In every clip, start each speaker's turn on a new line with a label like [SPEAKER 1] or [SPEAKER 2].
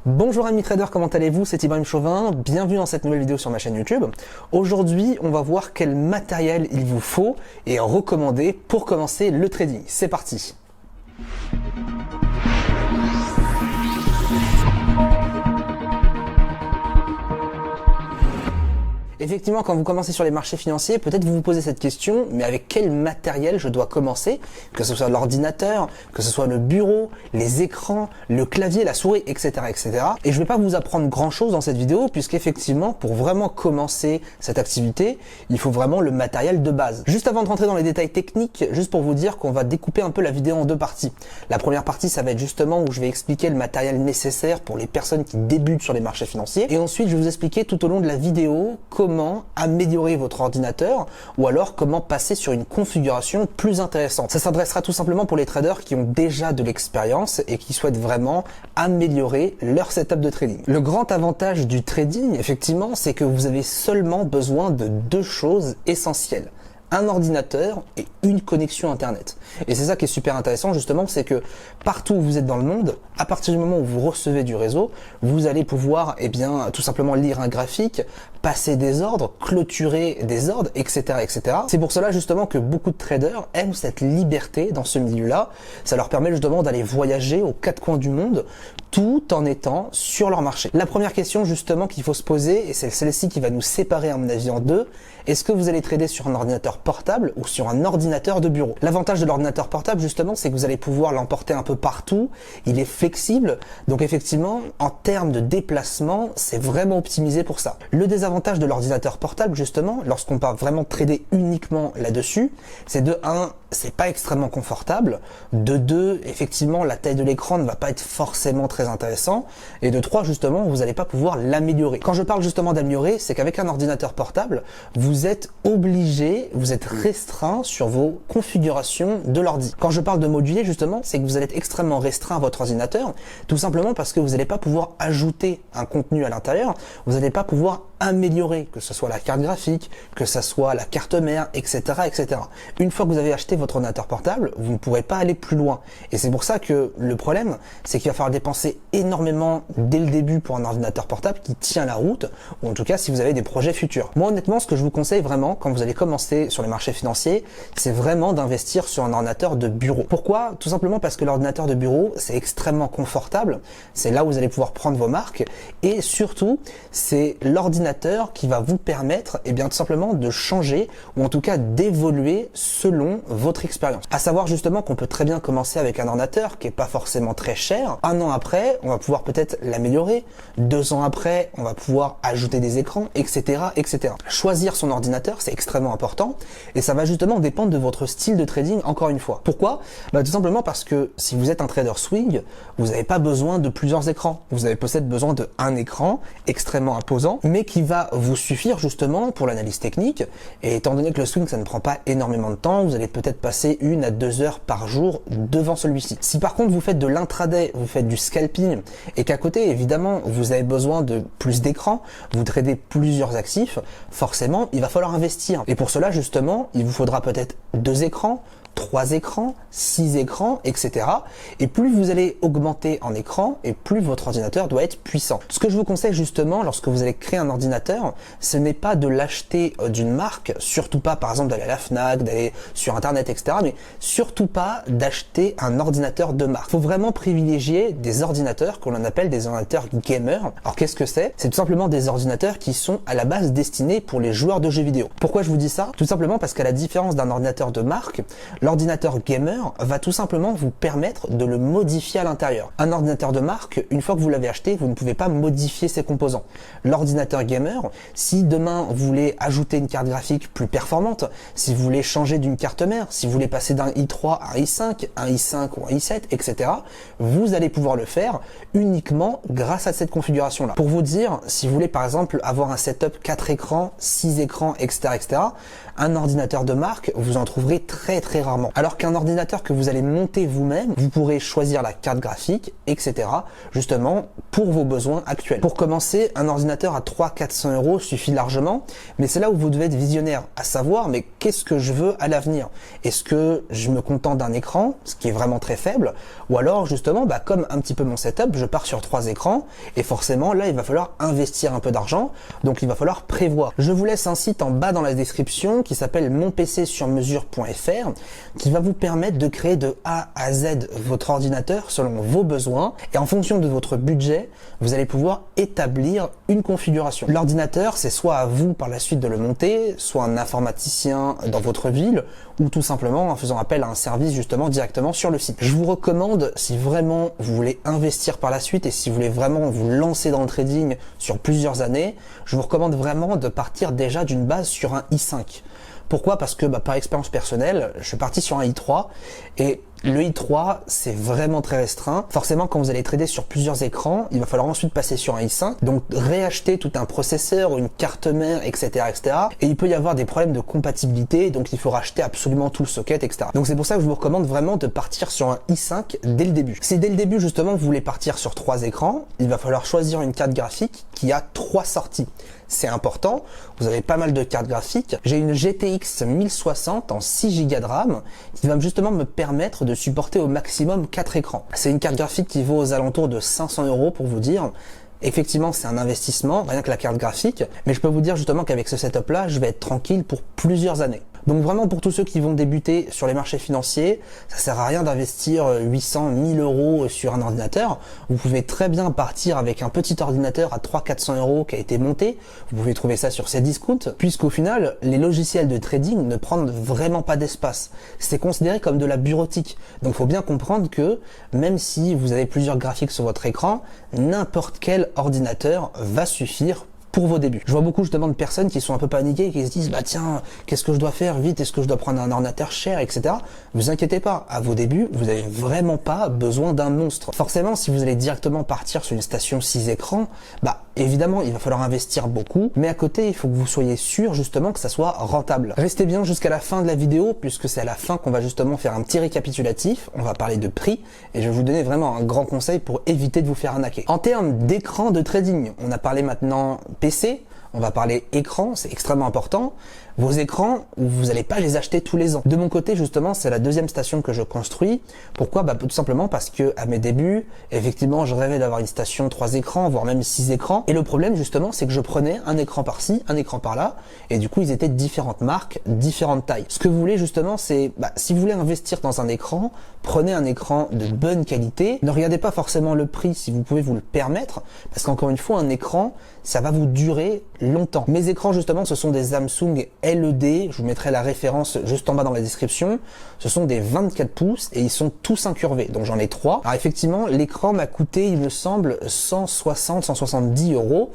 [SPEAKER 1] Bonjour amis traders, comment allez-vous? C'est Ibrahim Chauvin, bienvenue dans cette nouvelle vidéo sur ma chaîne YouTube. Aujourd'hui, on va voir quel matériel il vous faut et recommander pour commencer le trading. C'est parti! Effectivement, quand vous commencez sur les marchés financiers, peut-être vous vous posez cette question, mais avec quel matériel je dois commencer? Que ce soit l'ordinateur, que ce soit le bureau, les écrans, le clavier, la souris, etc. etc. Et je ne vais pas vous apprendre grand-chose dans cette vidéo, puisqu'effectivement, pour vraiment commencer cette activité, il faut vraiment le matériel de base. Juste avant de rentrer dans les détails techniques, juste pour vous dire qu'on va découper un peu la vidéo en deux parties. La première partie, ça va être justement où je vais expliquer le matériel nécessaire pour les personnes qui débutent sur les marchés financiers. Et ensuite, je vais vous expliquer tout au long de la vidéo comment améliorer votre ordinateur ou alors comment passer sur une configuration plus intéressante. Ça s'adressera tout simplement pour les traders qui ont déjà de l'expérience et qui souhaitent vraiment améliorer leur setup de trading. Le grand avantage du trading, effectivement, c'est que vous avez seulement besoin de deux choses essentielles. Un ordinateur et une connexion internet. Et c'est ça qui est super intéressant justement, c'est que partout où vous êtes dans le monde, à partir du moment où vous recevez du réseau, vous allez pouvoir tout simplement lire un graphique, passer des ordres, clôturer des ordres, etc. etc. C'est pour cela justement que beaucoup de traders aiment cette liberté dans ce milieu-là. Ça leur permet justement d'aller voyager aux quatre coins du monde tout en étant sur leur marché. La première question justement qu'il faut se poser, et c'est celle-ci qui va nous séparer à mon avis en deux, est-ce que vous allez trader sur un ordinateur portable ou sur un ordinateur de bureau? L'avantage de l'ordinateur portable justement, c'est que vous allez pouvoir l'emporter un peu partout, il est flexible, donc effectivement en termes de déplacement, c'est vraiment optimisé pour ça. Le désavantage de l'ordinateur portable justement, lorsqu'on part vraiment trader uniquement là-dessus, c'est de 1, c'est pas extrêmement confortable, de 2, effectivement la taille de l'écran ne va pas être forcément très intéressant, et de 3 justement, vous n'allez pas pouvoir l'améliorer. Quand je parle justement d'améliorer, c'est qu'avec un ordinateur portable, vous êtes obligé, vous êtes restreint sur vos configurations de l'ordi. Quand je parle de moduler justement, c'est que vous allez être extrêmement restreint à votre ordinateur, tout simplement parce que vous n'allez pas pouvoir ajouter un contenu à l'intérieur, vous n'allez pas pouvoir améliorer, que ce soit la carte graphique, que ce soit la carte mère, etc., etc. Une fois que vous avez acheté votre ordinateur portable, vous ne pourrez pas aller plus loin. Et c'est pour ça que le problème, c'est qu'il va falloir dépenser énormément dès le début pour un ordinateur portable qui tient la route, ou en tout cas si vous avez des projets futurs. Moi honnêtement, ce que je vous conseille vraiment quand vous allez commencer sur les marchés financiers, c'est vraiment d'investir sur un ordinateur de bureau. Pourquoi? Tout simplement parce que l'ordinateur de bureau, c'est extrêmement confortable, c'est là où vous allez pouvoir prendre vos marques, et surtout, c'est l'ordinateur qui va vous permettre tout simplement de changer ou en tout cas d'évoluer selon votre expérience. À savoir justement qu'on peut très bien commencer avec un ordinateur qui est pas forcément très cher. 1 an après, on va pouvoir peut-être l'améliorer. 2 ans après, on va pouvoir ajouter des écrans, etc., etc. Choisir son ordinateur, c'est extrêmement important et ça va justement dépendre de votre style de trading encore une fois. Pourquoi? Tout simplement parce que si vous êtes un trader swing, vous n'avez pas besoin de plusieurs écrans. Vous avez peut-être besoin d'un écran extrêmement imposant, mais qui va vous suffire justement pour l'analyse technique. Et étant donné que le swing ça ne prend pas énormément de temps, vous allez peut-être passer 1 à 2 heures par jour devant celui-ci. Si par contre vous faites de l'intraday, vous faites du scalping et qu'à côté évidemment vous avez besoin de plus d'écran, vous tradez plusieurs actifs, forcément il va falloir investir. Et pour cela justement il vous faudra peut-être 2 écrans, 3 écrans, 6 écrans, etc. Et plus vous allez augmenter en écran, et plus votre ordinateur doit être puissant. Ce que je vous conseille justement, lorsque vous allez créer un ordinateur, ce n'est pas de l'acheter d'une marque, surtout pas par exemple d'aller à la Fnac, d'aller sur internet, etc. Mais surtout pas d'acheter un ordinateur de marque. Il faut vraiment privilégier des ordinateurs qu'on appelle des ordinateurs gamers. Alors qu'est-ce que c'est? C'est tout simplement des ordinateurs qui sont à la base destinés pour les joueurs de jeux vidéo. Pourquoi je vous dis ça? Tout simplement parce qu'à la différence d'un ordinateur de marque, l'ordinateur gamer va tout simplement vous permettre de le modifier à l'intérieur. Un ordinateur de marque, une fois que vous l'avez acheté, vous ne pouvez pas modifier ses composants. L'ordinateur gamer, si demain vous voulez ajouter une carte graphique plus performante, si vous voulez changer d'une carte mère, si vous voulez passer d'un i3 à un i5, un i5 ou un i7, etc., vous allez pouvoir le faire uniquement grâce à cette configuration-là. Pour vous dire, si vous voulez par exemple avoir un setup 4 écrans, 6 écrans, etc., etc., un ordinateur de marque, vous en trouverez très très rarement rarement. Alors qu'un ordinateur que vous allez monter vous-même, vous pourrez choisir la carte graphique, etc. justement pour vos besoins actuels. Pour commencer, un ordinateur à 300-400 euros suffit largement, mais c'est là où vous devez être visionnaire, à savoir, mais qu'est-ce que je veux à l'avenir? Est-ce que je me contente d'un écran, ce qui est vraiment très faible, ou alors justement, comme un petit peu mon setup, je pars sur 3 écrans, et forcément là il va falloir investir un peu d'argent, donc il va falloir prévoir. Je vous laisse un site en bas dans la description qui s'appelle monpcsurmesure.fr qui va vous permettre de créer de A à Z votre ordinateur selon vos besoins, et en fonction de votre budget, vous allez pouvoir établir une configuration. L'ordinateur, c'est soit à vous par la suite de le monter, soit un informaticien dans votre ville, ou tout simplement en faisant appel à un service justement directement sur le site. Je vous recommande, si vraiment vous voulez investir par la suite et si vous voulez vraiment vous lancer dans le trading sur plusieurs années, je vous recommande vraiment de partir déjà d'une base sur un i5. Pourquoi? Parce que par expérience personnelle, je suis parti sur un i3 et le i3, c'est vraiment très restreint. Forcément, quand vous allez trader sur plusieurs écrans, il va falloir ensuite passer sur un i5, donc réacheter tout un processeur ou une carte mère, etc., etc. Et il peut y avoir des problèmes de compatibilité, donc il faut racheter absolument tout le socket, etc. Donc c'est pour ça que je vous recommande vraiment de partir sur un i5 dès le début. Si dès le début, justement, vous voulez partir sur 3 écrans, il va falloir choisir une carte graphique qui a 3 sorties. C'est important, vous avez pas mal de cartes graphiques. J'ai une GTX 1060 en 6 Go de RAM qui va justement me permettre de supporter au maximum 4 écrans. C'est une carte graphique qui vaut aux alentours de 500 euros pour vous dire. Effectivement, c'est un investissement, rien que la carte graphique, mais je peux vous dire justement qu'avec ce setup-là, je vais être tranquille pour plusieurs années. Donc vraiment pour tous ceux qui vont débuter sur les marchés financiers, ça sert à rien d'investir 800, 1000 euros sur un ordinateur. Vous pouvez très bien partir avec un petit ordinateur à 300-400 euros qui a été monté. Vous pouvez trouver ça sur Cdiscount, puisqu'au final, les logiciels de trading ne prennent vraiment pas d'espace. C'est considéré comme de la bureautique. Donc il faut bien comprendre que même si vous avez plusieurs graphiques sur votre écran, n'importe quel ordinateur va suffire pour vos débuts. Je vois beaucoup justement de personnes qui sont un peu paniquées, qui se disent tiens, qu'est-ce que je dois faire vite, est-ce que je dois prendre un ordinateur cher, etc. Vous inquiétez pas, à vos débuts, vous n'avez vraiment pas besoin d'un monstre. Forcément, si vous allez directement partir sur une station 6 écrans, évidemment, il va falloir investir beaucoup, mais à côté, il faut que vous soyez sûr justement que ça soit rentable. Restez bien jusqu'à la fin de la vidéo, puisque c'est à la fin qu'on va justement faire un petit récapitulatif, on va parler de prix, et je vais vous donner vraiment un grand conseil pour éviter de vous faire arnaquer. En termes d'écran de trading, on a parlé maintenant PC, on va parler écran, c'est extrêmement important. Vos écrans, vous n'allez pas les acheter tous les ans. De mon côté, justement, c'est la deuxième station que je construis. Pourquoi? Tout simplement parce que à mes débuts, effectivement, je rêvais d'avoir une station 3 écrans, voire même 6 écrans. Et le problème, justement, c'est que je prenais un écran par-ci, un écran par-là, et du coup, ils étaient de différentes marques, différentes tailles. Ce que vous voulez, justement, c'est, si vous voulez investir dans un écran, prenez un écran de bonne qualité. Ne regardez pas forcément le prix si vous pouvez vous le permettre, parce qu'encore une fois, un écran, ça va vous durer longtemps. Mes écrans, justement, ce sont des Samsung LED, je vous mettrai la référence juste en bas dans la description. Ce sont des 24 pouces et ils sont tous incurvés, donc j'en ai 3. Alors effectivement, l'écran m'a coûté, il me semble, 160-170 euros.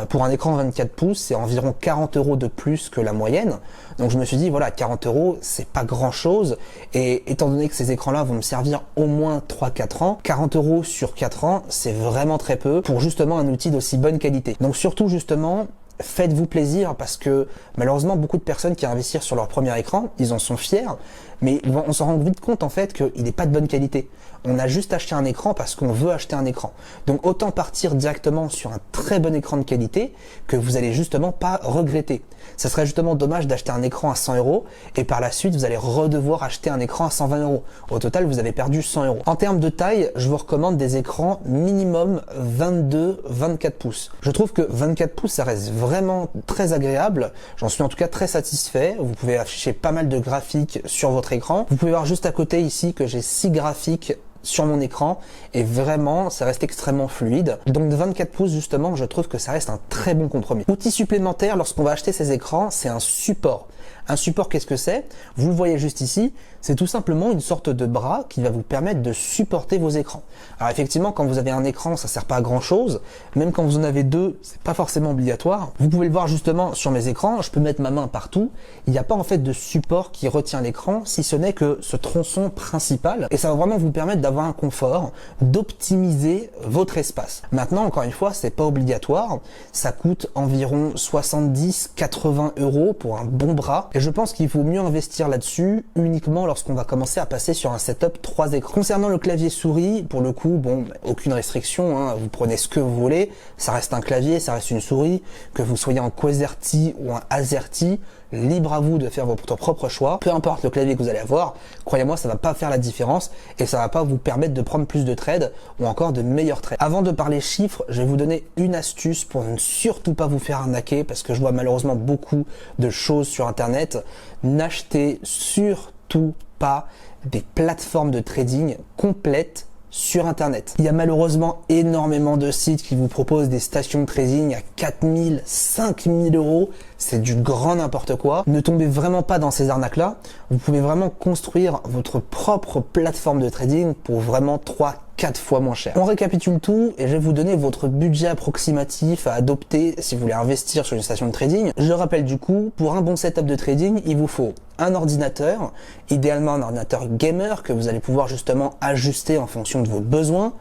[SPEAKER 1] Pour un écran 24 pouces, c'est environ 40 euros de plus que la moyenne. Donc je me suis dit, voilà, 40 euros, c'est pas grand chose. Et étant donné que ces écrans-là vont me servir au moins 3-4 ans, 40 euros sur 4 ans, c'est vraiment très peu pour justement un outil d'aussi bonne qualité. Donc surtout justement, faites-vous plaisir parce que malheureusement beaucoup de personnes qui investissent sur leur premier écran, ils en sont fiers, mais on s'en rend vite compte en fait qu'il n'est pas de bonne qualité. On a juste acheté un écran parce qu'on veut acheter un écran. Donc autant partir directement sur un très bon écran de qualité que vous allez justement pas regretter. Ça serait justement dommage d'acheter un écran à 100 euros et par la suite vous allez redevoir acheter un écran à 120 euros. Au total vous avez perdu 100 euros. En termes de taille, je vous recommande des écrans minimum 22-24 pouces. Je trouve que 24 pouces ça reste vraiment très agréable. J'en suis en tout cas très satisfait. Vous pouvez afficher pas mal de graphiques sur votre écran. Vous pouvez voir juste à côté ici que j'ai 6 graphiques sur mon écran et vraiment ça reste extrêmement fluide. Donc de 24 pouces justement, je trouve que ça reste un très bon compromis. Outil supplémentaire lorsqu'on va acheter ces écrans, c'est un support. Un support, qu'est-ce que c'est? Vous le voyez juste ici, c'est tout simplement une sorte de bras qui va vous permettre de supporter vos écrans. Alors effectivement, quand vous avez un écran, ça sert pas à grand chose. Même quand vous en avez deux, c'est pas forcément obligatoire. Vous pouvez le voir justement sur mes écrans, je peux mettre ma main partout. Il n'y a pas en fait de support qui retient l'écran, si ce n'est que ce tronçon principal. Et ça va vraiment vous permettre d'avoir un confort, d'optimiser votre espace. Maintenant, encore une fois, c'est pas obligatoire. Ça coûte environ 70-80 euros pour un bon bras. Et je pense qu'il faut mieux investir là-dessus uniquement lorsqu'on va commencer à passer sur un setup 3 écrans. Concernant le clavier souris, pour le coup, bon, aucune restriction, hein, vous prenez ce que vous voulez, ça reste un clavier, ça reste une souris, que vous soyez en QWERTY ou en AZERTY, libre à vous de faire votre propre choix. Peu importe le clavier que vous allez avoir, croyez-moi, ça va pas faire la différence et ça va pas vous permettre de prendre plus de trades ou encore de meilleurs trades. Avant de parler chiffres, je vais vous donner une astuce pour ne surtout pas vous faire arnaquer parce que je vois malheureusement beaucoup de choses sur internet. N'achetez surtout pas des plateformes de trading complètes sur internet. Il y a malheureusement énormément de sites qui vous proposent des stations de trading à 4000, 5000 euros. C'est du grand n'importe quoi. Ne tombez vraiment pas dans ces arnaques-là. Vous pouvez vraiment construire votre propre plateforme de trading pour vraiment 3-4 fois moins cher. On récapitule tout et je vais vous donner votre budget approximatif à adopter si vous voulez investir sur une station de trading. Je rappelle du coup, pour un bon setup de trading, il vous faut un ordinateur, idéalement un ordinateur gamer que vous allez pouvoir justement ajuster en fonction de vos besoins.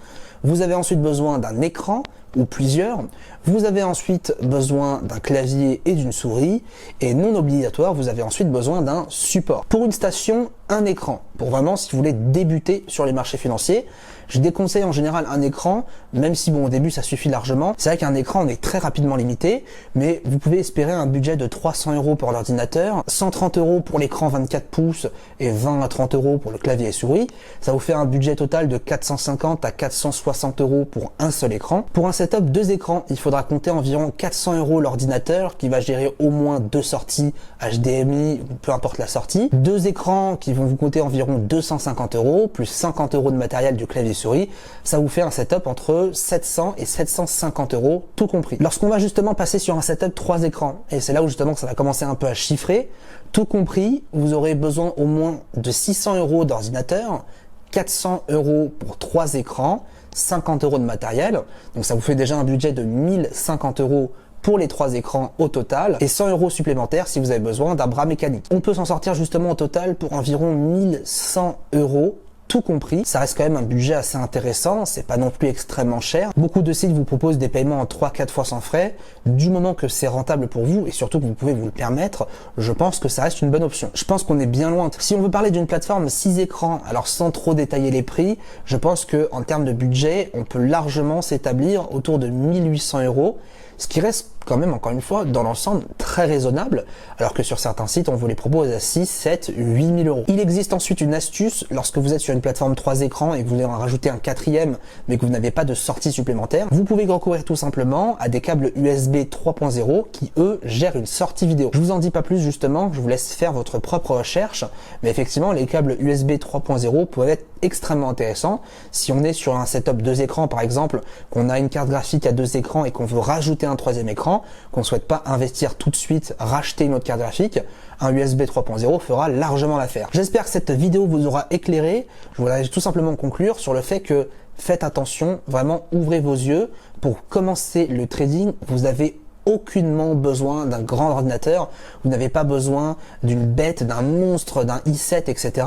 [SPEAKER 1] Vous avez ensuite besoin d'un écran ou plusieurs. Vous avez ensuite besoin d'un clavier et d'une souris. Et non obligatoire, vous avez ensuite besoin d'un support. Pour une station, un écran. Pour vraiment, si vous voulez débuter sur les marchés financiers, je déconseille en général un écran, même si bon au début ça suffit largement. C'est vrai qu'un écran on est très rapidement limité, mais vous pouvez espérer un budget de 300 euros pour l'ordinateur, 130 euros pour l'écran 24 pouces et 20 à 30 euros pour le clavier et souris. Ça vous fait un budget total de 450 à 460 euros pour un seul écran. Pour un setup 2 écrans, il faudra compter environ 400 euros l'ordinateur qui va gérer au moins 2 sorties HDMI, peu importe la sortie. 2 écrans qui vont vous coûter environ 250 euros, plus 50 euros de matériel du clavier souris. Ça vous fait un setup entre 700 et 750 euros, tout compris. Lorsqu'on va justement passer sur un setup 3 écrans, et c'est là où justement ça va commencer un peu à chiffrer, tout compris, vous aurez besoin au moins de 600 euros d'ordinateur, 400 euros pour 3 écrans, 50 euros de matériel. Donc ça vous fait déjà un budget de 1050 euros pour les 3 écrans au total et 100 euros supplémentaires si vous avez besoin d'un bras mécanique. On peut s'en sortir justement au total pour environ 1100 euros tout compris. Ça reste quand même un budget assez intéressant, c'est pas non plus extrêmement cher. Beaucoup de sites vous proposent des paiements en 3-4 fois sans frais. Du moment que c'est rentable pour vous et surtout que vous pouvez vous le permettre, je pense que ça reste une bonne option. Je pense qu'on est bien loin. Si on veut parler d'une plateforme 6 écrans, alors sans trop détailler les prix, je pense que en termes de budget, on peut largement s'établir autour de 1800 euros. Ce qui reste quand même, encore une fois, dans l'ensemble, très raisonnable, alors que sur certains sites, on vous les propose à 6, 7, 8 000 euros. Il existe ensuite une astuce, lorsque vous êtes sur une plateforme 3 écrans et que vous voulez en rajouter un 4e, mais que vous n'avez pas de sortie supplémentaire, vous pouvez recourir tout simplement à des câbles USB 3.0 qui, eux, gèrent une sortie vidéo. Je vous en dis pas plus, justement, je vous laisse faire votre propre recherche, mais effectivement, les câbles USB 3.0 peuvent être extrêmement intéressants. Si on est sur un setup 2 écrans, par exemple, qu'on a une carte graphique à 2 écrans et qu'on veut rajouter un 3e écran, qu'on ne souhaite pas investir tout de suite, racheter une autre carte graphique, un USB 3.0 fera largement l'affaire. J'espère que cette vidéo vous aura éclairé. Je voudrais tout simplement conclure sur le fait que faites attention, vraiment ouvrez vos yeux. Pour commencer le trading, vous avez aucunement besoin d'un grand ordinateur, vous n'avez pas besoin d'une bête, d'un monstre, d'un i7, etc.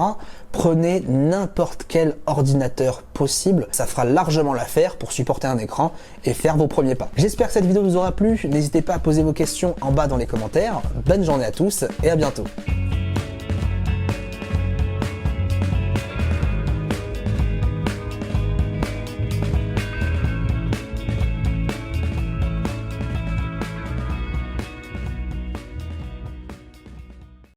[SPEAKER 1] Prenez n'importe quel ordinateur possible, ça fera largement l'affaire pour supporter un écran et faire vos premiers pas. J'espère que cette vidéo vous aura plu, n'hésitez pas à poser vos questions en bas dans les commentaires. Bonne journée à tous et à bientôt.